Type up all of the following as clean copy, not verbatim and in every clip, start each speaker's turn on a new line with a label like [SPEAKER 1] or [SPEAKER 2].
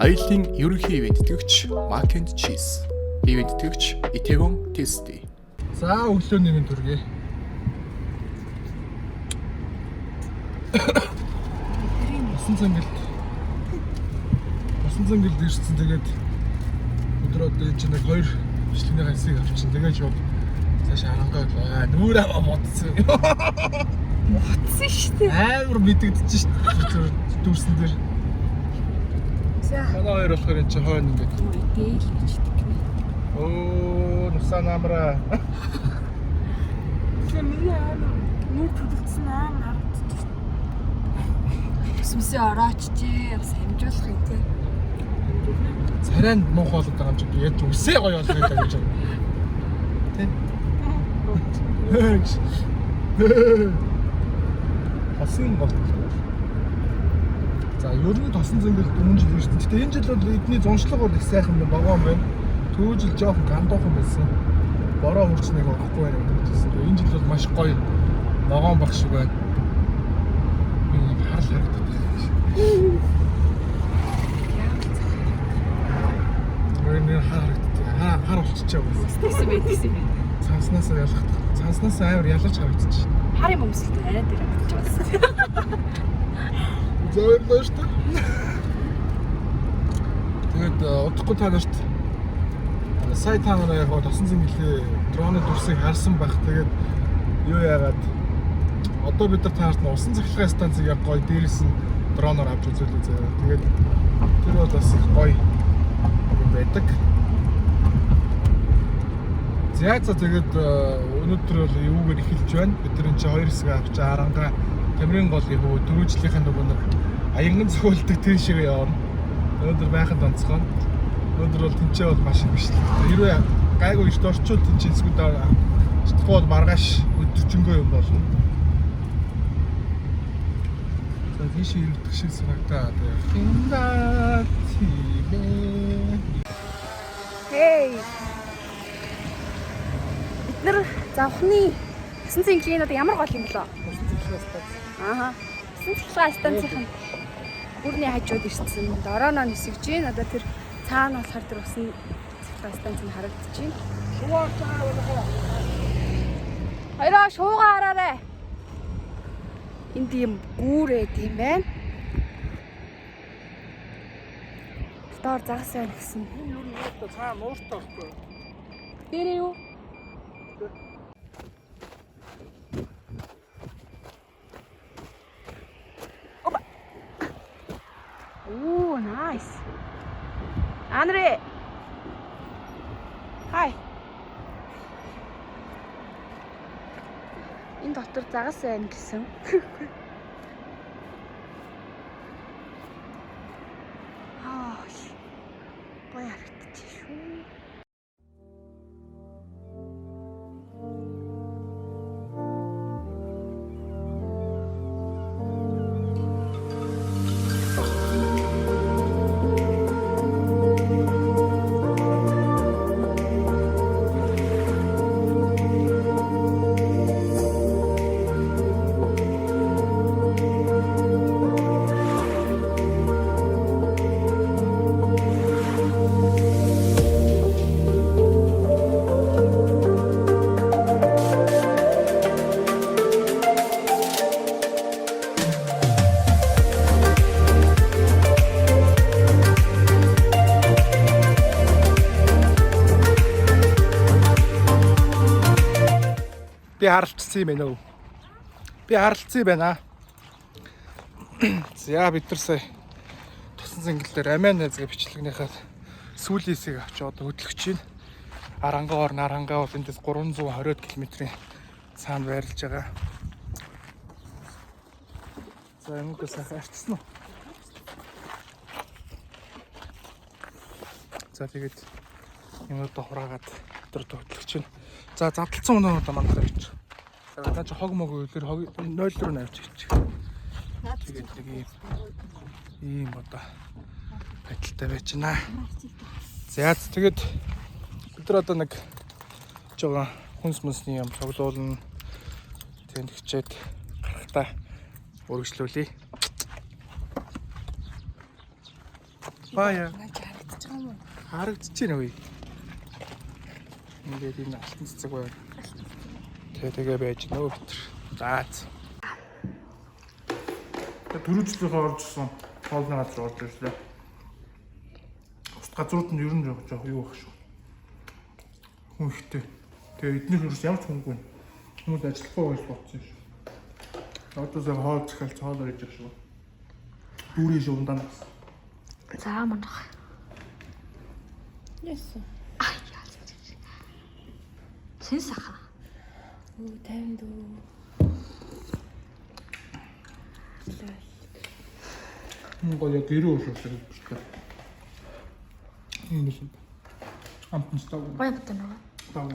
[SPEAKER 1] Аяллаа ерөнхий ивент тэтгэгч Mac and Cheese. Ивент тэтгэгч Itaewon Tasty.
[SPEAKER 2] За өглөөний мэнд хүргэе. Басан цангалд ирсэн. Тэгээд өдөр одоо энэ чинь 2 бичлэгийн хасыг авчин. Тэгээд шууд цааш харангаа нүүр аваа мотсон.
[SPEAKER 3] Мотсон шүү дээ.
[SPEAKER 2] Амар мэдэгдэж шүү дээ. Дүүрсэн дээр. Манай хоёр болохоор энэ чинь хойно ингээд.
[SPEAKER 3] Дээл гэж хэлдэг.
[SPEAKER 2] Оо, нусаа намра.
[SPEAKER 3] Миний амар нүүр төлөвсөн амар харагдчих. Сүмсээ ороочжээ. Бас хамжуулах юм те.
[SPEAKER 2] Царайнд муухай болоод байгаа юм чи яаж үсээ гоё болгох гэдэг гэж байна. Тэ? Хасын бол. За, ер нь тосон зөнгөл өмнө жил ирсэн. Гэтэ энэ жил бол эдний зуншлага бол их сайхан байгаа юм байна. Төвөө жил жоохон гандуухан байсан. Бороо хурцныг авахгүй байна гэсэн. Энэ жил бол маш гоё ногоон баг шиг байна. Би харал харагдаад байна. Мөрний хар болчихоо.
[SPEAKER 3] Тэгсэн байдгийм.
[SPEAKER 2] Цанснаас ялах. Цанснаас амар яларч харагдчих.
[SPEAKER 3] Харын өмсөлт арай дээр авчихсан.
[SPEAKER 2] Зөөр шүү. Тэгээд удахгүй та нарт сая та нараа яг тосон зингэлээ дроны дүрсийг харсан байх. Тэгээд юу яагаад одоо бид нар таарт нь усан цахилгаан станцыг яг гоё дээрээс нь дроноор авч үзүүлээ заяа. Тэгээд тэр бол бас их гоё юм байдаг. За тэгээд өнөөдөр бол юугаар эхэлж байна. Бид нар энэ 2 хэсэг авч Аранга Тамирын голын хөө 4 жилийнхаа нөгөө нэг аянган цохиулдаг тэр шигээ явна. Өнөөдөр байхад онцгой. Өнөөдөр бол тэнцээ бол маш их бишлээ. Хэрвээ гайгүй их орчуул тэнцээ эсвэл чадахгүй бол маргааш өдөржингөө юм болно. За тийш ирдэг шиг санагдаад байна.
[SPEAKER 3] Хей. Бид нар завхны 9 цэнгийн одоо ямар гол юм болоо? Ааха. 9 цэнгийн станцийн бүрний хажууд ирсэн. Дорооно нисгэж гин. Одоо тэр цаана болохоор тэр усан цэнгийн станцыг харагдаж байна.
[SPEAKER 2] Шуугаа цаа болох.
[SPEAKER 3] Хоёроо шуугаа хараарай. Энд юм гүүрээ тийм байна. Доор загас байна гэсэн.
[SPEAKER 2] Энэ юу нэртэй цаа нууртай байхгүй.
[SPEAKER 3] Тэрээ юу? Ooh, nice. Andre. Hi. Энэ дотор загас байна гэсэн. Аа. Гоё харагдчих шүү.
[SPEAKER 2] Би харалцсан юм байна уу? Би харалцсан юм байна. За бид нар сая тусан зингэлээр Амиа найзгаа бичлэгнийхээ сүүлийн хэсгийг авч одоо хөдлөж байна. Арангаа орн Арангаа бол эндээс 320 км-ийн цаана байрлаж байгаа. За энэгээ сайхан арчсан уу? За тэгээд юмудаа хураагаад өдөр хөдлөж байна. За задлцсан өнөөнүүд мандах гэж. За наа чи хог мог үйлэр хог 0 руу навч гэж. Тэгээд нэг ийм одоо байдалтай байж байна. За тэгээд бид нар одоо нэг жоо хүнс мөсний юм цуглуулна. Тэнд хичээд гарахтаа үргэлжлүүлье. Бая.
[SPEAKER 3] Харагдаж байгаа юм уу?
[SPEAKER 2] Харагдаж байна уу? Ингээд энэ алтан цэцэг байна. Тэгээ байж нөө битэр. Заац. Төрөжлөхөө оржсэн хоолны газар орж ирлээ. Бус газрууд нь ер нь жоох юу байх шүү. Хүн ихтэй. Тэгээ эднийх ерөөс ямар ч хүнгүй. Хүмүүс ажиллахгүй байж бодсон шүү. Одоо зөв хоол захиалж хоол өрөж байгаа шүү. Дүүрийн шүү ундаа нас.
[SPEAKER 3] За манах. Яс.
[SPEAKER 4] Ай яа. Сэн саха.
[SPEAKER 3] Оо 50 дөө.
[SPEAKER 2] Гоё гэрээ уушсан гэж. Энэ шүү. Амтан став.
[SPEAKER 4] Гоё бутан уу?
[SPEAKER 2] Став.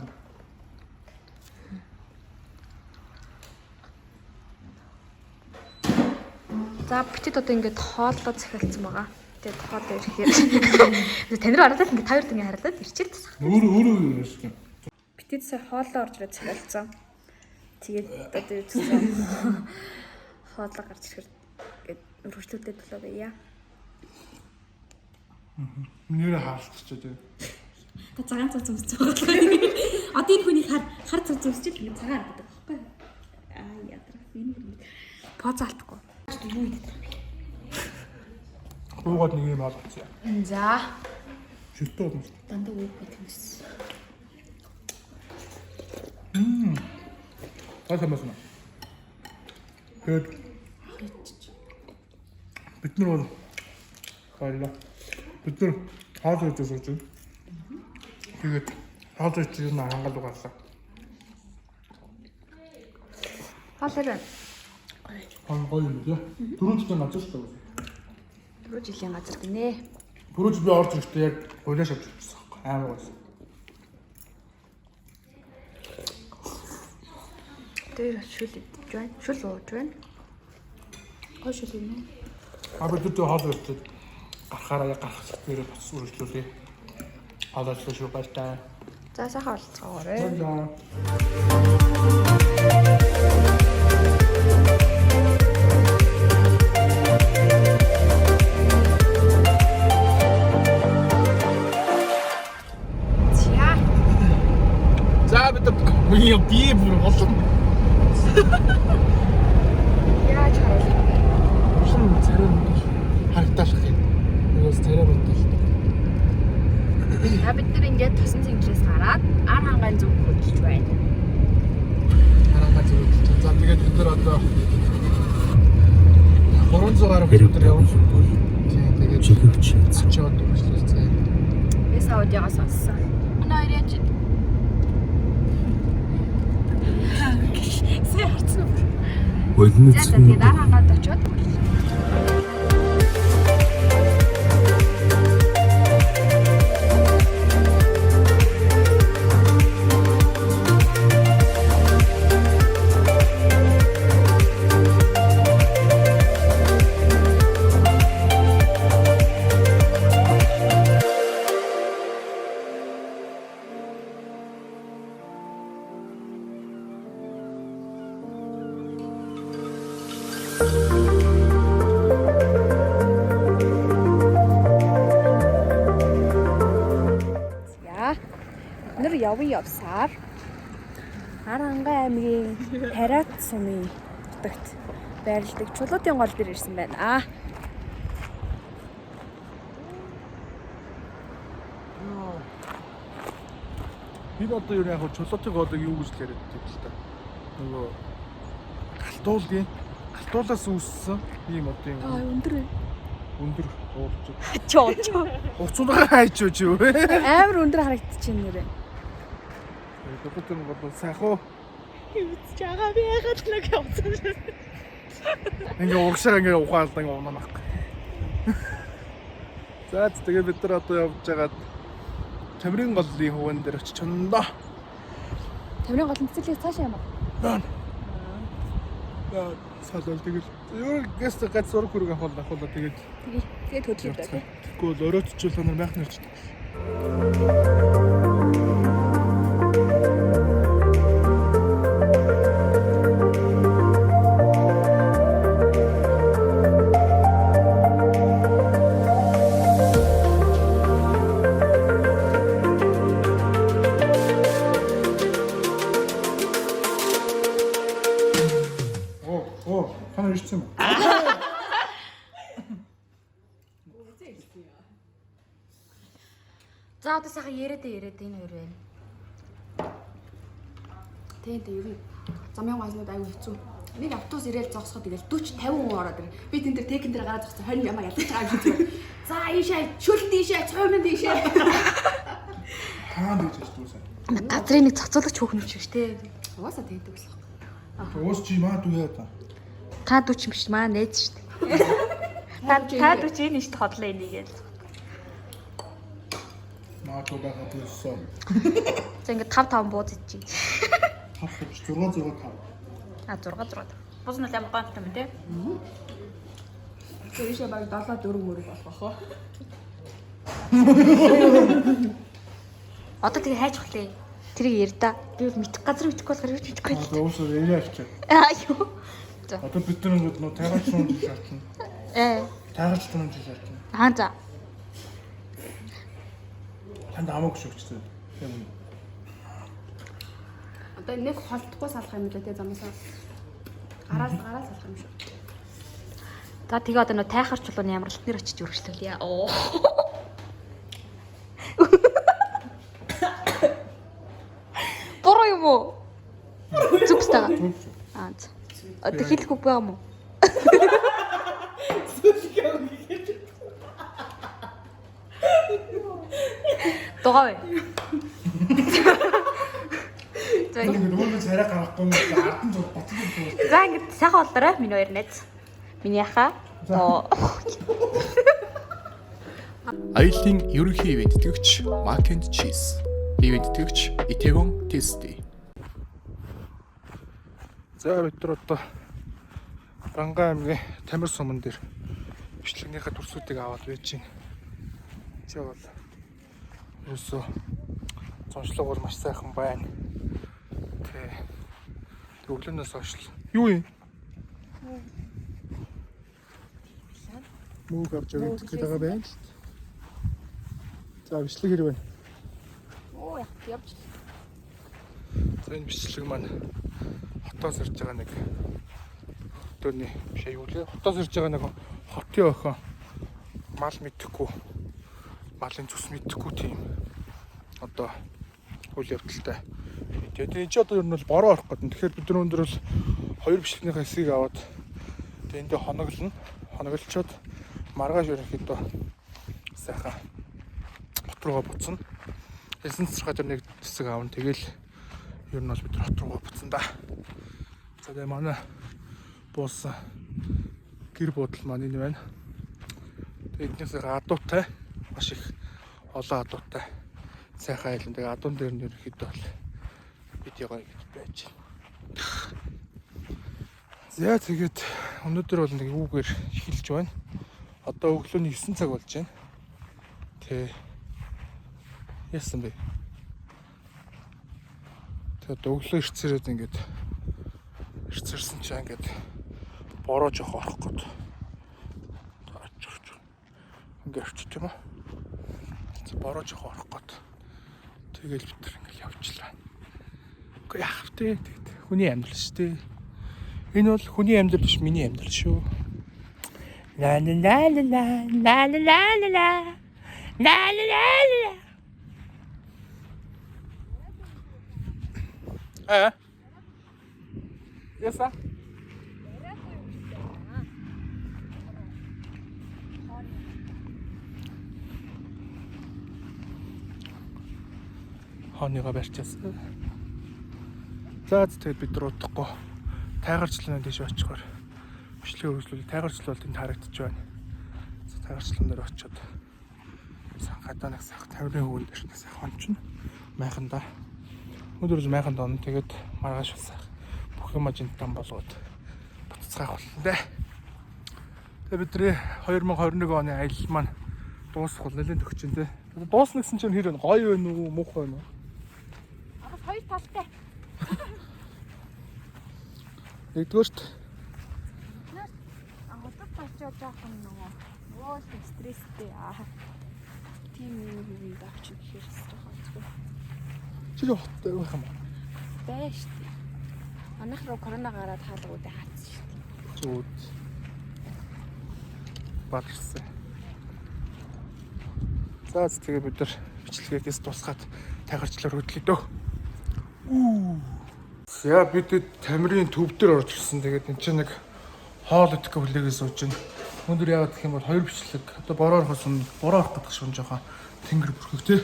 [SPEAKER 4] За битэд одоо ингээд хооллоо захиалсан байгаа. Тэгээд хоол ирэхээр тань руу хараад ингээд тавьрд ингээд хараад ирчээд тасах.
[SPEAKER 2] Өөрөө юм.
[SPEAKER 3] Битээд сая хоолоо орж ирээд захиалцсан. Тэгээд одоо юу гэсэн хоолоо гарч ирэхээр ингээд өргөжлүүлээд төлөө байя.
[SPEAKER 2] Нэрээ хаалцчихаа тийм.
[SPEAKER 3] Та цагаан цуц өмсөж байгаа. Одоо энэ хүний хар цуц өмсөж л ингэ цагаан харагдаад байгаа байхгүй. Аа ядрах энэ. Поз алдахгүй. Юу идэх вэ?
[SPEAKER 2] Уугаад нэг юм олгоцсон.
[SPEAKER 3] За.
[SPEAKER 2] Шилтөө юм.
[SPEAKER 3] Дандаа уух гэдэг юмс.
[SPEAKER 2] Тасамасна. Тэгээд бид нар бол баярлаа. Бид нар хоол хийж сууж байна. Тэгээд хоол хийж юм хангаал угаалаа.
[SPEAKER 3] Хоолой.
[SPEAKER 2] Гоё юм лээ. Дөрөвчтэй газар шүү дээ.
[SPEAKER 3] 4 жилийн газар гинэ.
[SPEAKER 2] Дөрөвч би орж ирэхдээ яг хуулиаш авч ирсэн. Амар гоё.
[SPEAKER 3] Тэр шүл идэж байна. Шүл ууж байна. Гоё шүл юм уу?
[SPEAKER 2] Бид тэр хоол хийгээд гарахаараа яг гарах зэрэг бас үргэлжлүүлээ. Хоол ажиллаж шүү баяртай.
[SPEAKER 3] За сайхан болцоогоорой.
[SPEAKER 2] За. За бид миний бие бүр болсон.
[SPEAKER 3] Яаж харуулах?
[SPEAKER 2] Болсон царай харагдаж байна. Нэгээс царай бодтол.
[SPEAKER 3] Та бид нар ингээд тосон цэнгэлээс гараад ар хангаан зүг хөдөлж байна.
[SPEAKER 2] Хараага зүг. За тэгээд бид нар одоо 300 гаруй өдөр явж байна. Тэгээд чигвч очиод үйлчлүүлцээ.
[SPEAKER 3] Би Саудиагаас сонссон. Манай хоёр яаж Сэ харцсан уу?
[SPEAKER 5] Болны
[SPEAKER 3] За тэгээд ар хангаад очиод Нэр явсаар Аранга аймгийн Хараад сумын нутагт байрладаг Чулуутын гол дээр ирсэн байна.
[SPEAKER 2] бид одоо юу яг Чулуутын голыг юу гэж яриад байдаг л та. Нөгөө галтуулаас үүссэн ийм одоо юм.
[SPEAKER 3] Өндөр
[SPEAKER 2] Өндөр уулж.
[SPEAKER 3] чоо.
[SPEAKER 2] Уцуугаа хайч юу ч юу.
[SPEAKER 3] Амар өндөр харагдчихэв нэрээ.
[SPEAKER 2] Чулуутын гол сайхан.
[SPEAKER 3] Хөвч байгаа би ягаад нэг явсан.
[SPEAKER 2] Ингээ урагшаа ингээ ухаалдан унах. За тэгээ бид нар одоо явж байгаад Тамирын голын хуван дээр очиж чондоо.
[SPEAKER 3] Тамирын голын цэцлээс цаашаа юм аа.
[SPEAKER 2] Яа, салал тэгэл юу гэст гад зураг хүрэг авахлаа тэгээд
[SPEAKER 3] Тэгээд хөдлөв даа.
[SPEAKER 2] тэггүй л өрөөтчүүл та нар майх нэрч. Манай ирсэн юм уу?
[SPEAKER 4] За одоо сайхан яриад энэ хоёр байна.
[SPEAKER 3] Тийм юу вэ? Замын гайснууд аюу хэцүү. Нэг автобус ирээл зогсоход тэгэл 40 50 хүн ороод ирнэ. Би тэн дээр текэн дээр гараад зогсоо 20 ямаа ядаж байгаа юм шиг. За ийшээ шүлт ийшээ цоймон ийшээ.
[SPEAKER 2] Таанд гэж хэлсэн.
[SPEAKER 4] Газрын нэг цоцоологч хөөхнөч шүү дээ.
[SPEAKER 3] Угаасаа тэгдэг л байна.
[SPEAKER 2] Уус чи маа дүү яа та.
[SPEAKER 4] Та дүүч юм биш маа нээж шүү дээ. Та дүүч энэ шүү дээ хотлоо энийгээл.
[SPEAKER 2] Маа дүү байгаа болсон.
[SPEAKER 4] За ингээд 5 бууз ичиж.
[SPEAKER 2] 6 5.
[SPEAKER 4] А 6. Бус нь ямар гонтой юм те.
[SPEAKER 3] Тэрийшээ баг 7 4 мөрөг болох бахоо.
[SPEAKER 4] Одоо тэгээ хайж хөлээ. Тэрийг ярда. Би мэдэх газар мэдхгүй болохоор юу ч мэдэхгүй.
[SPEAKER 2] Одоо уусаа яриа авчаа.
[SPEAKER 4] Аа юу.
[SPEAKER 2] Одоо бид нар нөө тайгач шуунж шаардна. Тайгач шуунж шаардна.
[SPEAKER 4] Аа за.
[SPEAKER 2] Танд амаг шүүгчтэй. Тийм.
[SPEAKER 3] Одоо нэг холдохгүй салах юм лээ те замсаа. Гараас салах юм шүү.
[SPEAKER 4] За тэгээ одоо нөө тайхарч чулууны ямралт нэр очиж үргэлжлүүлье. Оо. Бороо юм уу? Зүгстага. Аа за. Одоо хэлэх үг байгаа юм уу? Догоо. За
[SPEAKER 2] ингэ нөгөө царай гарахгүй юм ардын зур батлын зур.
[SPEAKER 4] За ингэ сайхан болоорой миний хоёр найз. Миний яхаа.
[SPEAKER 1] Аяллаа ерөнхий ивент тэтгэгч Mac and Cheese. Ивент тэтгэгч Itaewon Tasty.
[SPEAKER 2] За бид нар одоо Рангай аймгийн Тамир суман дээр бичлэгнийхээ төрсүүдийг аваад байж байна. Чи бол ерөөсөө зончлог бол маш сайхан байна. Тэг өглөөнөөс хойш юу юм? Мууг авч явах гэж байгаа байна. За бичлэг хэрэг байна.
[SPEAKER 3] Оо явж.
[SPEAKER 2] За энэ бичлэг маань хотоос ирж байгаа нэг хотооны биш юу лээ. Хотоос ирж байгаа нэг хотын охин мал мэдхгүй, малын зүс мэдхгүй тийм одоо үйл явдалтай. Тэгээд энэ ч одоо ер нь бол бороо орох гэдэг. Тэгэхээр бид нар өндөр бол хоёр бичлэгнийхээ хэсгийг аваад тэгээд эндээ хоноглоно. Хоноглолцоод маргааш ерөнхийдөө сайхан хот руугаа буцна. Эсэн цэцэрхай дээр нэг хэсэг аавна. Тэгэл ер нь бол бид нар хот руугаа буцна да. За тэгээ манай буусан гэр бодол маань энэ байна. Эднээс адуутай маш их олон адуутай сайхан айлан. Тэгээ адуун дээр нь ерөнхийдөө бол бид ягаа гэж байж байна. За тэгээд өнөөдөр бол нэг үүгээр эхэлж байна. Одоо өглөөний 9 цаг болж байна. Тэ яасан бэ? Тэгээд өглөө ирцээрээд ингээд ирцэрсэн чинь ингээд бороо жоох орох гээд таачих. Ингээд ч юм уу. Бороо жоох орох гээд тэгэл бид нар ингээд явчлаа. Үгүй яах вэ? Хүний амьдрал шүү дээ. Энэ бол хүний амьдрал биш, миний амьдрал шүү. La la la la la la la la la la la la. Яса? Хоньёо барьчихсан. За тэгээд бид нар удахгүй тайгарчлалын дэш очихоор бичлэг үргэлжлүүл тайгарчлал тэнд харагдаж байна. За тайгарчлалын дээр очиод гадаа нэг сах 50-ын хөвөн дээр нэг сах ончно. Майхандаа. Өнөөдөр л майханд онно. Тэгээд маргааш усах бүх юм ажинтан болгоод буцацгаах болно дээ. Тэгээд бидний 2021 оны аялал маань дуусах бол нэлээд төгчин дээ. Дуусна гэсэн чинь хэр вэ? Гоё вэ нү, муухай вэ?
[SPEAKER 3] Агаас хоёр талтай.
[SPEAKER 2] Нэгдүгээрт
[SPEAKER 3] Хотод очиж жоохон нөгөө стресстэй тийм юм дагч ихээр жоохон зүг.
[SPEAKER 2] чи л хоттой байх юм уу?
[SPEAKER 3] Бай штэ. Манайх руу корона гараад хаалга үдэ хаацсан штэ.
[SPEAKER 2] Зүуд. Батарсан. За тэгээ бид нар бичлэгээс тусгаад тайгарчлаар хөдлөе дөө. За бид Тамирын төв дээр орж ирсэн. Тэгээд энэ чинь нэг хоол идэх хүлээгээс сууж байна. Өндөр яагаад гэх юм бол хоёр бичлэг одоо бороо орох гэдэг шун жоохон тэнгэр бүрхэг тий.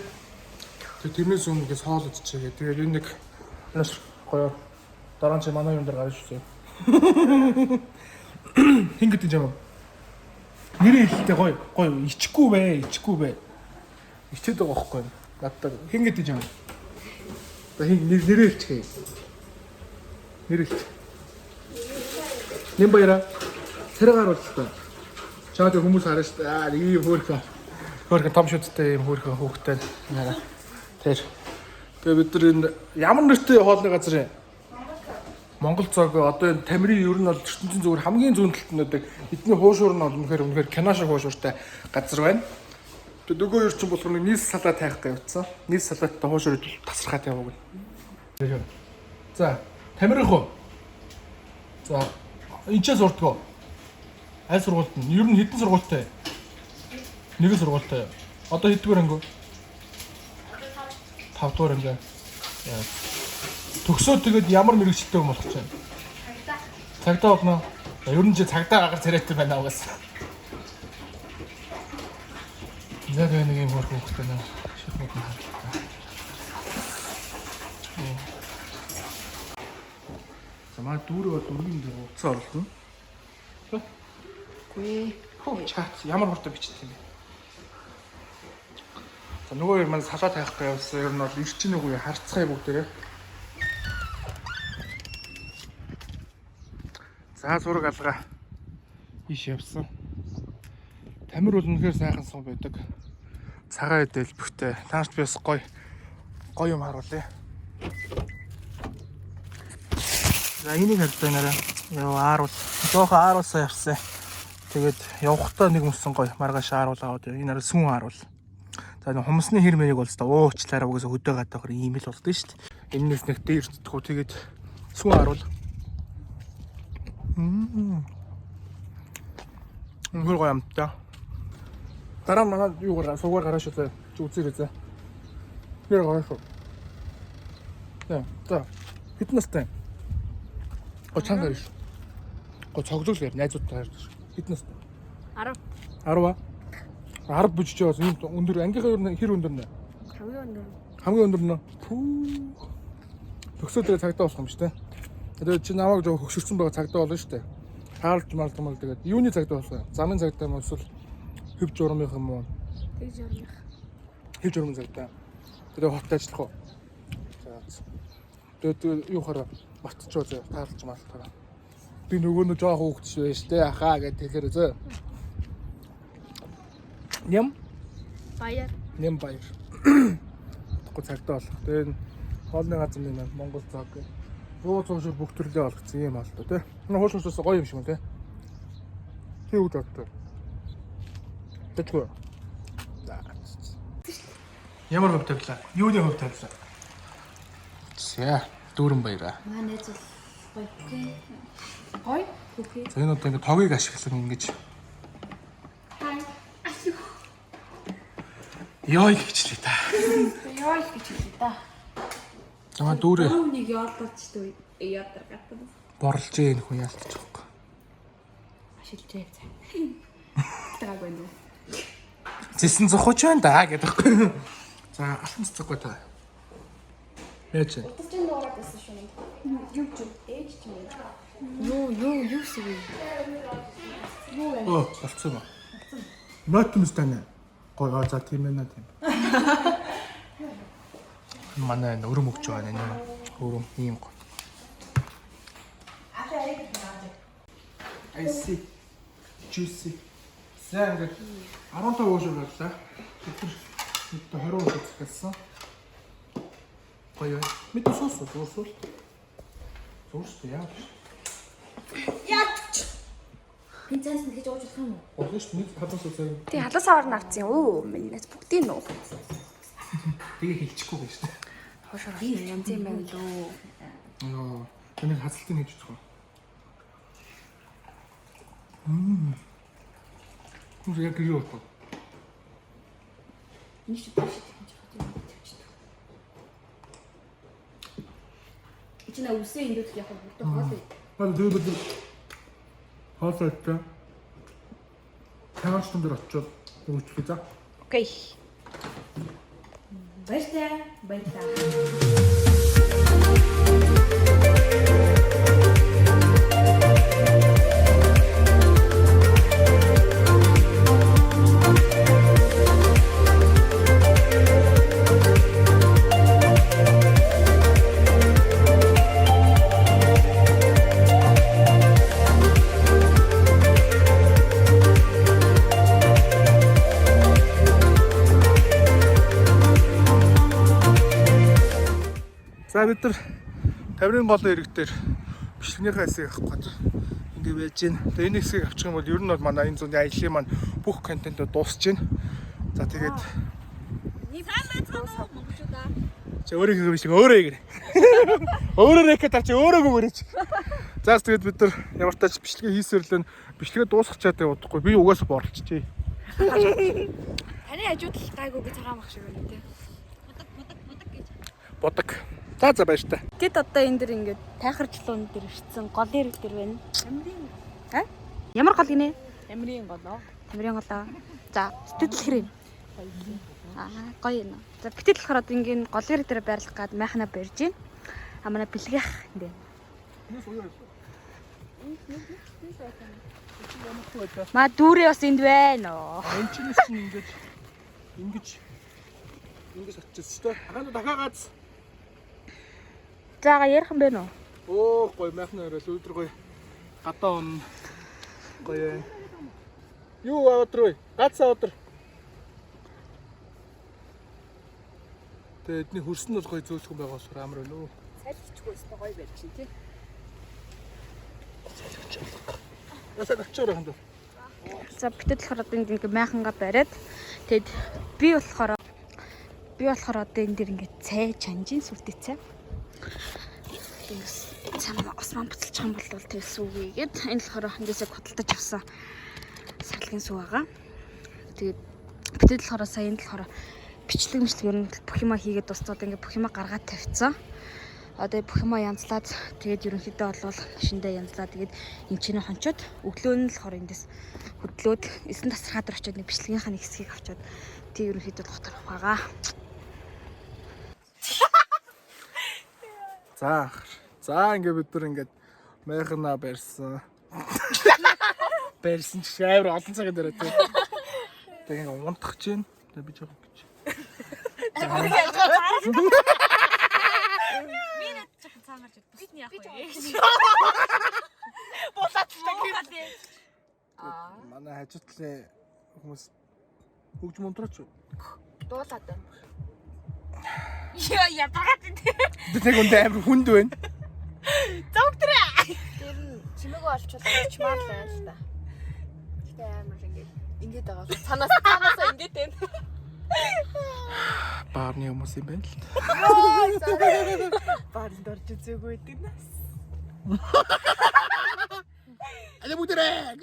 [SPEAKER 2] Тэгээд тэрнээс өмнөөс хоол идчихээ. Тэгээд энэ нэг нас гоё дараа нь манай юм дээр гарч ирсэн. Хин гэдэг юм. Нэрээ хэлтэй гоё ичгүй бай. Ичээд байгаа байхгүй юу? Надад хин гэдэг юм. Одоо хин нэрээ хэлчихээ. Нэрээ хэлчих. Нэм баяра. Тэрэг харуулж та. Чаад хүмүүс харна шүү дээ. Ийм хөөрхөн том шүттэй ийм хөөрхөн хөөхтэй нара. Тэр. Тэгээ бид нар энэ ямар нэртэй хоолны газар юм? Монгол цог одоо энэ Тамирын ер нь бол ертөнцийн зүгээр хамгийн зүүн талд нь байдаг. Эдний хуушуур нь бол үнэхээр кино шиг хуушууртай газар байна. Тэгээ нөгөө ер чинь болохоор нийс салаад таах гэж явцсан. Нийс салааттай хуушуур тасархаа тавиаг нь. За, Тамирын хөө. За, энэчээ сурдгоо. Аль сургуульд нь? Ер нь хэдэн сургуультай? Нэг сургуультай. Одоо хэдгээр анги? 5 дугаар анги. Төгсөөд тэгээд ямар мэрэгчлээ болох ч юм. Цагдаа болно. Ер нь чи цагдаа агаар царайтай байна угаасаа. Яг нэг юм хөрх хөхтэй нэ. Шихмүүд нь хаалта. Замаа дүүрээ бол дөрвийн дээр уцаа орлоо. Гүй. Чат ямар хурдан бичдэг юм бэ? За нөгөө юм салаад хайх гэж явсан. Ер нь бол ирчний үгүй харцгаая бүгдээрээ. За зураг алгаа ийш явсан. Тамир бол үнэхээр сайхан сум байдаг. Цагаан дэлбэгтэй. Таашд биас гоё юм харуулъя. За энийг харьцаа нэрээ. Яа жоохон ааруулсаа явсан. Тэгээд явахтаа нэг мөсөн гоё маргааш ааруулаа аваад энэ арай сүн ааруул. За энэ хумсны хэр мэрийг бол та уучлаараа угсаа хөдөө гадаахаар ийм л болдсон шүү дээ. Энэс нэг дээр зүтгэв тэгээд сүн ааруул. Хөр гоё амттай. Дараа нь манай юугаар суугаар гарааш үзээ. Үзээ үзээ. Тэр гоё шүү. За. Хэдэн настай? Чанга биш. Цогцол яар найзуудтай харж. Хэдэн настай?
[SPEAKER 3] 10.
[SPEAKER 2] 10 10 бүжиж яваас юм өндөр ангийнхаа хэр өндөр нэ? Хамгийн өндөр нэ. Төгсөөдрөө цагдаа болох юм шүү дээ. Тэгээд чи намайг жоо хөшөрсөн байгаа цагдаа болно шүү дээ. Хаалж малдмал тэгээд юуны цагдаа болсон? Замын цагдаа юм эсвэл хөв журмынх юм уу? Хөв журмын цагдаа. Тэгээд хотод ажиллах уу? За. Тэгээд юу хараа мартчихоо зөө таарлж малтахаа. Би нөгөө нь жоох хөөгч байж тээ ахаа гэж хэлээр зөө. Нэм баяр. Тэгэхгүй цагдаа болох. Тэгээд хоолны газар нэг Монгол цаг. Руу цуушур бүх төрлөө олгцсон юм аа л да тий. Энэ хуушуурсаас гоё юм шиг юм тий. Тий үг даа. Тэтгэв. Ямар хөв тавилаа? Юуны хөв тавилаа? За, дүүрэн баяраа.
[SPEAKER 3] Манай зүйл гоё. Окей.
[SPEAKER 2] За энэ одоо ингэ тогийг ашиглан ингэж. Яй гэчлээ та. За дүүрээ.
[SPEAKER 3] Нэг яалдаж дүү яадар гатсан.
[SPEAKER 2] Борлж энэ хүн яалтчих واخгүй.
[SPEAKER 3] Ашиглажээ цаа. Таагүй нүү.
[SPEAKER 2] Зэсэн зохож байна да гэдэг байхгүй. За алтан цэцэггүй та. Яаж вэ?
[SPEAKER 3] Утасны дуурайд байсан шүү. Юу ч ээж ч юм. Юу шиг юм.
[SPEAKER 2] Оо, болцсон ба. Нотмс тань. Гоо за тийм ээ тийм. Манай өрөм өгч байгаа нэ. Өрөм ийм гоо. I see. Juicy. За ингээд 15 уушур боллоо. Тэр 20 уушур цэцгэлсэн. Гоё. Мэд суус. Суус яа.
[SPEAKER 3] Яач. Пинцэнс нэг хийж ууж болох юм уу?
[SPEAKER 2] Болно шүү дээ. Хадаас үзээ.
[SPEAKER 3] Тий халаас аваар нарцсан. Өө минийс бүгдийн нөө.
[SPEAKER 2] Тэгээ хэлчихгүй гэж шүү дээ.
[SPEAKER 3] Хошор янз юм байна лөө.
[SPEAKER 2] Йоо. Тэнийг хасалтын хийж байгаа. 근데 яг гэрээ болов.
[SPEAKER 3] Нэг ч тийш хийж байгаа юм чинь. Ичнэ үсээ эндүүд яг бүгд хоол.
[SPEAKER 2] Бал дээд хоолойтой. Таваас дээр очиод өгч за.
[SPEAKER 3] Окей. Баярлалаа.
[SPEAKER 2] За бид нар таврын голын ирэг дээр бичлэгнийхээ хэсгийг авах гээд ингэ байж гин. Тэгээ энэ хэсгийг авчих юм бол ер нь бол манай энэ зүүнний аяллаа маань бүх контентууд дуусч гин. За тэгээд чи өөрөө хийх биш өөрөө хийгэр. Өөрөө рэкет авч өөрөө гүгэрч. За тэгээд бид нар ямар тач бичлэгээ хийсэрлэн бичлэгээ дуусгачаад явахгүй. Би угаасаа борлчжээ.
[SPEAKER 3] Таны хажууд л гайгүй цагаан мах шиг байна тий.
[SPEAKER 2] Бодог. За баяр та.
[SPEAKER 3] Тэд одоо энэ дэр ингээд тайхарчлуун дээр ирсэн гол ирэг дэр байна.
[SPEAKER 4] Ямар гол гинэ?
[SPEAKER 3] Тамирын голоо.
[SPEAKER 4] Тамирын голоо. За сэтгэл хэрэг. Гоё юм. За битэл болохоор одоо ингээд гол ирэг дээр байрлах гад майхна барьж гин. Манай бэлгэх энэ. Ма дүүрээ бас энд байна.
[SPEAKER 2] Энэ чинь ингэж очиж шүү дээ. Хаана дахиад гац.
[SPEAKER 4] Заага ярих юм бэ нөө?
[SPEAKER 2] Оо гоё майхна орол өдөр гоё. Гадаа он гоё. Юу аваад гац аваад. Тэгээд эдний хөрс нь бол гоё зөөлхөн байгаа болохоор амар байна уу.
[SPEAKER 3] Салхичгүй өстой гоё байд чинь тий.
[SPEAKER 2] Ясаа очоор хандав.
[SPEAKER 4] За битэл болохоор одоо ингээд майхангаа бариад тэгэд би болохоор одоо энэ дэр ингээд цай чанжин сүртэй цай. Тэгээс цам осман буцалчих юм бол тэр сүүгээд энэ болохоор хандасаа хөдөлтөж авсан сарлагын сүү байгаа. Тэгээд битэл болохоор сая энэ болохоор бичлэг ер нь бүх юма хийгээд дуусаад ингээд бүх юма гаргаад тавьцсан. Одоо бүх юма янзлаад тэгээд ерөнхийдөө болвол шиндээ янзлаа тэгээд эн чинь хончоод өглөө нь л болохоор эндээс хөдлөөд эсрэг тасархаа дээр очиод нэг бичлэгийнхаа нэг хэсгийг авчаад тэг ерөнхийдөө доторх байгаа.
[SPEAKER 2] За ингээд бид нар ингээд майхна барьсан. Барьсан ч амар олон цагийн дараа тий. Тэгээ ингээд унтах чинь. Тэгээ би жоох гэж.
[SPEAKER 3] Бидний яг гоё.
[SPEAKER 2] Манай хажуутлын хүмүүс хөгж мундраач юу?
[SPEAKER 3] Дуулаад байна.
[SPEAKER 4] Яа багт энэ.
[SPEAKER 2] Тэг үндэ амар хүнд байна.
[SPEAKER 3] Тэр нь чимээгөө олчлоо чимаар л байна л та. Гэтэ амар ингээд байгаа. Цаанаас ингээд байна.
[SPEAKER 2] Баарны хүмүүс юм байна л.
[SPEAKER 3] Баарнд орж үзээгүй гэдэг нас.
[SPEAKER 2] Аль бүгдээ.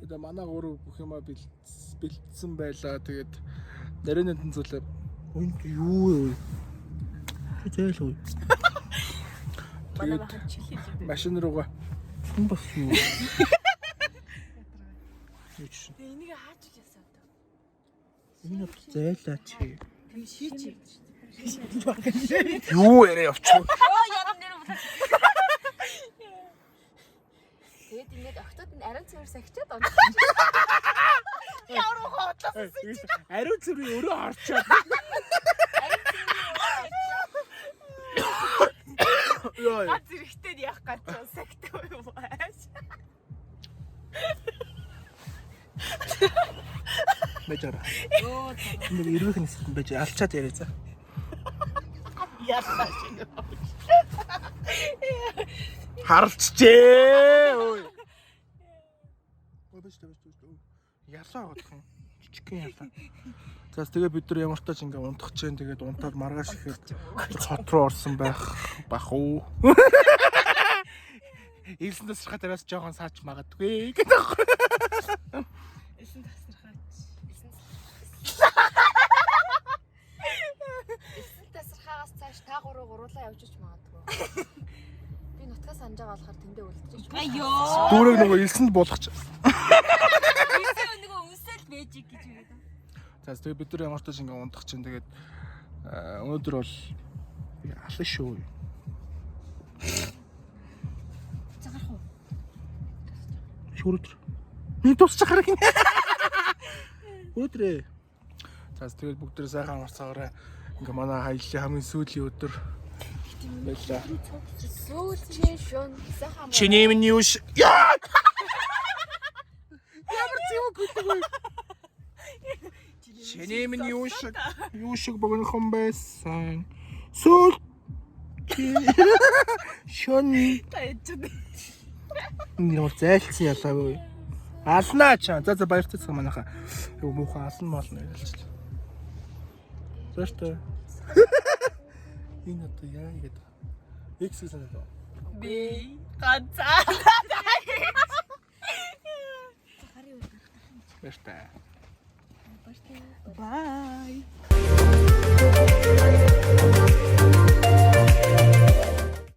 [SPEAKER 2] Тэгээд манай гурав бүх юма бэлдсэн байлаа. Тэгээд нарийн тэнцүүлээ. Энд юу вэ? Тэтэл үү. Тэгээд машин руугаа хэн бас юу?
[SPEAKER 3] Энийг хаач ясаад.
[SPEAKER 2] Энэ зайлаа чи.
[SPEAKER 3] Тэгээ шийч.
[SPEAKER 2] Юу яриа явчих.
[SPEAKER 3] Янам нэр бол. Тэгээд ингээд октод нь ариун цэвэр сахичаад онцлоо. Ямар хоотлоос гэж.
[SPEAKER 2] Ариун цэврийн өрөө орчоод. Яа.
[SPEAKER 3] Гац зэрэгтэй яах гэж сахитай юу байж.
[SPEAKER 2] Мэжара. Нэг ирвэх нэсэнд байж алчаад яриа за.
[SPEAKER 3] Яасан шиг.
[SPEAKER 2] Харалцжээ. Ой. Ой бэж. Ялаа бодох юм. Жижигхэн ялаа. За тэгээ бид нар ямар ч тач ингээ унтах чинь тэгээд унтаад маргааш ихэд хот руу орсон бах уу. Ирсэн тасрахаа тараас жоохон саач магадгүй гэдэг.
[SPEAKER 3] Ирсэн тасархаагаас цааш та гурлаа явж ич магадгүй. Би нутгаа санаж байгаа болохоор тэндээ үлдчихэж байна.
[SPEAKER 4] Айё.
[SPEAKER 2] Дүүрэг нөгөө илсэнд болгоч.
[SPEAKER 4] Ирсэн нөгөө үнсэл бэжиг гэж үү.
[SPEAKER 2] За тэгээ бид нар ямар ч тач ингээ унтах чинь тэгээд өнөөдөр бол алан шүү.
[SPEAKER 3] Цагаарах уу?
[SPEAKER 2] Шүрдэр. Би тусч харах юм. Өдрөө. За тэгээд бүгдээ сайхан амарцаагаараа ингээ манай хаяллаа хамгийн сүүлийн өдөр байлаа.
[SPEAKER 3] Сүүлчийн шөн сайхан.
[SPEAKER 2] Чиний минь юу ш. Яа! Ямар зэвэг гэдэг вэ? Чиний минь юу шиг богинохон байсан. Сүүл. Шон. Ямар зайлцсан ялаагүй. Алнаа чаа. За баяртай манайха. Юу муухай алан молно ялчлаа. Баяртай. Энэ одоо яа гэдэг. X гэсэн үү?
[SPEAKER 4] Би ганцаа.
[SPEAKER 2] Баяртай.
[SPEAKER 4] Bye.